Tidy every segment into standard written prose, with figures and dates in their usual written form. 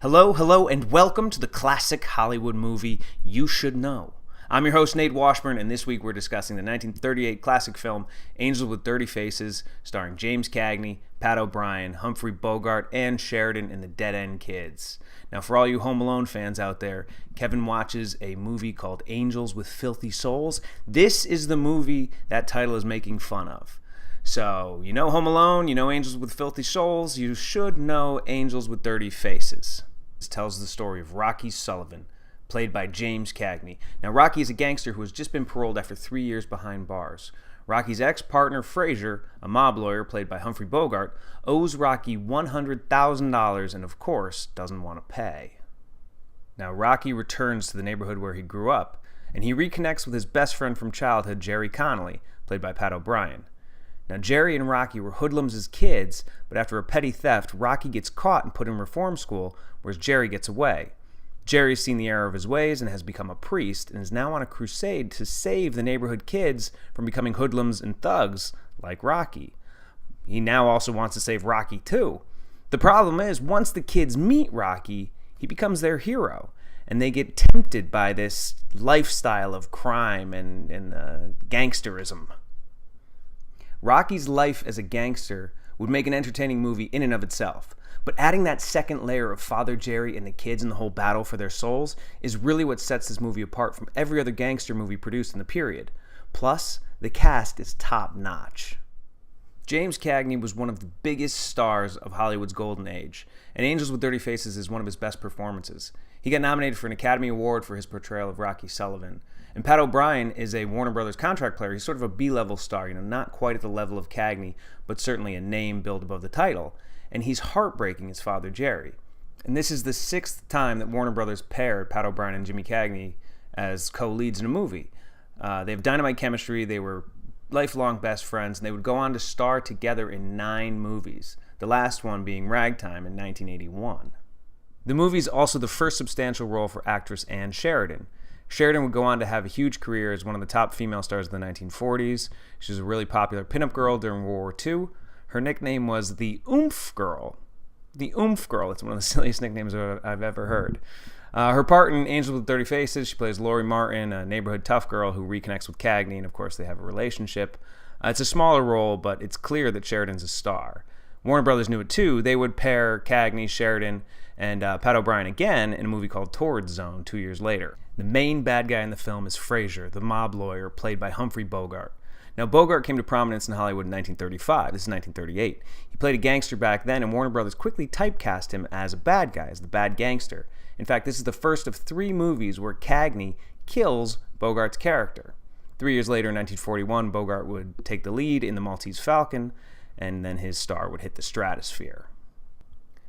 Hello, and welcome to the classic Hollywood movie You Should Know. I'm your host, Nate Washburn, and this week we're discussing the 1938 classic film Angels with Dirty Faces, starring James Cagney, Pat O'Brien, Humphrey Bogart, and Sheridan and the Dead End Kids. Now, for all you Home Alone fans out there, Kevin watches a movie called Angels with Filthy Souls. This is the movie that title is making fun of. So, you know Home Alone, you know Angels with Filthy Souls, you should know Angels with Dirty Faces. This tells the story of Rocky Sullivan, played by James Cagney. Now, Rocky is a gangster who has just been paroled after 3 years behind bars. Rocky's ex-partner, Frazier, a mob lawyer played by Humphrey Bogart, owes Rocky $100,000 and, of course, doesn't want to pay. Now, Rocky returns to the neighborhood where he grew up, and he reconnects with his best friend from childhood, Jerry Connolly, played by Pat O'Brien. Now, Jerry and Rocky were hoodlums as kids, but after a petty theft, Rocky gets caught and put in reform school, whereas Jerry gets away. Jerry's seen the error of his ways and has become a priest, and is now on a crusade to save the neighborhood kids from becoming hoodlums and thugs like Rocky. He now also wants to save Rocky too. The problem is, once the kids meet Rocky, he becomes their hero, and they get tempted by this lifestyle of crime and gangsterism. Rocky's life as a gangster would make an entertaining movie in and of itself, but adding that second layer of Father Jerry and the kids in the whole battle for their souls is really what sets this movie apart from every other gangster movie produced in the period. Plus, the cast is top-notch. James Cagney was one of the biggest stars of Hollywood's golden age, and Angels with Dirty Faces is one of his best performances. He got nominated for an Academy Award for his portrayal of Rocky Sullivan. And Pat O'Brien is a Warner Brothers contract player. He's sort of a B-level star, not quite at the level of Cagney, but certainly a name built above the title. And he's heartbreaking as Father Jerry. And this is the sixth time that Warner Brothers paired Pat O'Brien and Jimmy Cagney as co-leads in a movie. They have dynamite chemistry. They were lifelong best friends, and they would go on to star together in 9 movies, the last one being Ragtime in 1981. The movie is also the first substantial role for actress Ann Sheridan. Sheridan would go on to have a huge career as one of the top female stars of the 1940s. She was a really popular pinup girl during World War II. Her nickname was the Oomph Girl. The Oomph Girl. It's one of the silliest nicknames I've ever heard. Her part in Angels with Dirty Faces, she plays Lori Martin, a neighborhood tough girl who reconnects with Cagney, and of course they have a relationship. It's a smaller role, but it's clear that Sheridan's a star. Warner Brothers knew it too. They would pair Cagney, Sheridan, and Pat O'Brien again in a movie called Torrid Zone 2 years later. The main bad guy in the film is Frazier, the mob lawyer played by Humphrey Bogart. Now, Bogart came to prominence in Hollywood in 1935. This is 1938. He played a gangster back then, and Warner Brothers quickly typecast him as a bad guy, as the bad gangster. In fact, this is the first of 3 movies where Cagney kills Bogart's character. 3 years later, in 1941, Bogart would take the lead in The Maltese Falcon, and then his star would hit the stratosphere.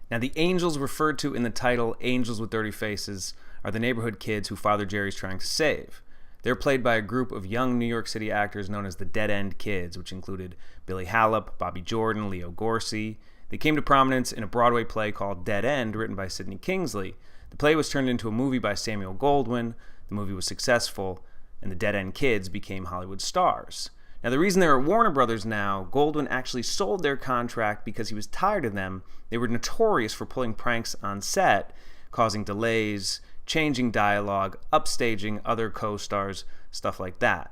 Now, the angels referred to in the title, Angels with Dirty Faces, are the neighborhood kids who Father Jerry's trying to save. They're played by a group of young New York City actors known as the Dead End Kids, which included Billy Hallup, Bobby Jordan, Leo Gorcey. They came to prominence in a Broadway play called Dead End, written by Sidney Kingsley. The play was turned into a movie by Samuel Goldwyn. The movie was successful, and the Dead End Kids became Hollywood stars. Now, the reason they're at Warner Brothers now, Goldwyn actually sold their contract because he was tired of them. They were notorious for pulling pranks on set, causing delays, changing dialogue, upstaging other co-stars, stuff like that.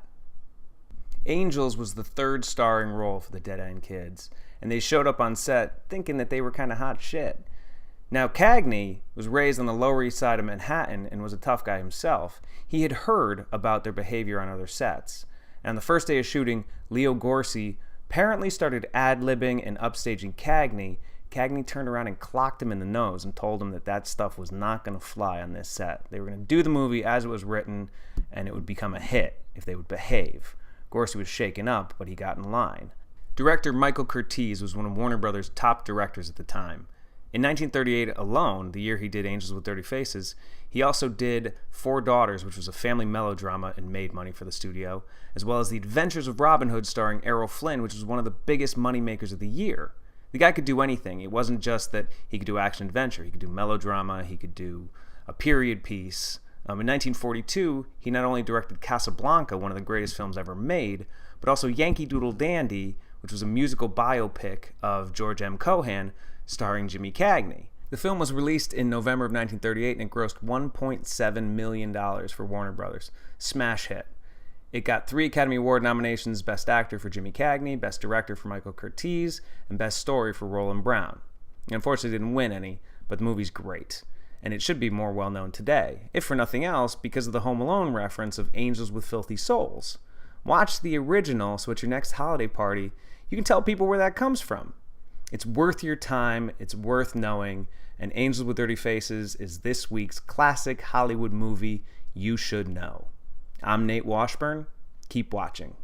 Angels was the 3rd starring role for the Dead End Kids, and they showed up on set thinking that they were kind of hot shit. Now, Cagney was raised on the Lower East Side of Manhattan and was a tough guy himself. He had heard about their behavior on other sets. And on the first day of shooting, Leo Gorcey apparently started ad-libbing and upstaging Cagney. Cagney turned around and clocked him in the nose and told him that that stuff was not going to fly on this set. They were going to do the movie as it was written, and it would become a hit if they would behave. Gorcey was shaken up, but he got in line. Director Michael Curtiz was one of Warner Brothers' top directors at the time. In 1938 alone, the year he did Angels with Dirty Faces, he also did 4 Daughters, which was a family melodrama and made money for the studio, as well as The Adventures of Robin Hood starring Errol Flynn, which was one of the biggest moneymakers of the year. The guy could do anything. It wasn't just that he could do action-adventure. He could do melodrama. He could do a period piece. In 1942, he not only directed Casablanca, one of the greatest films ever made, but also Yankee Doodle Dandy, which was a musical biopic of George M. Cohan, starring Jimmy Cagney. The film was released in November of 1938 and it grossed $1.7 million for Warner Brothers. Smash hit. It got 3 Academy Award nominations: Best Actor for Jimmy Cagney, Best Director for Michael Curtiz, and Best Story for Roland Brown. Unfortunately, it didn't win any, but the movie's great. And it should be more well-known today, if for nothing else, because of the Home Alone reference of Angels with Filthy Souls. Watch the original, so at your next holiday party, you can tell people where that comes from. It's worth your time, it's worth knowing, and Angels with Dirty Faces is this week's classic Hollywood movie you should know. I'm Nate Washburn. Keep watching.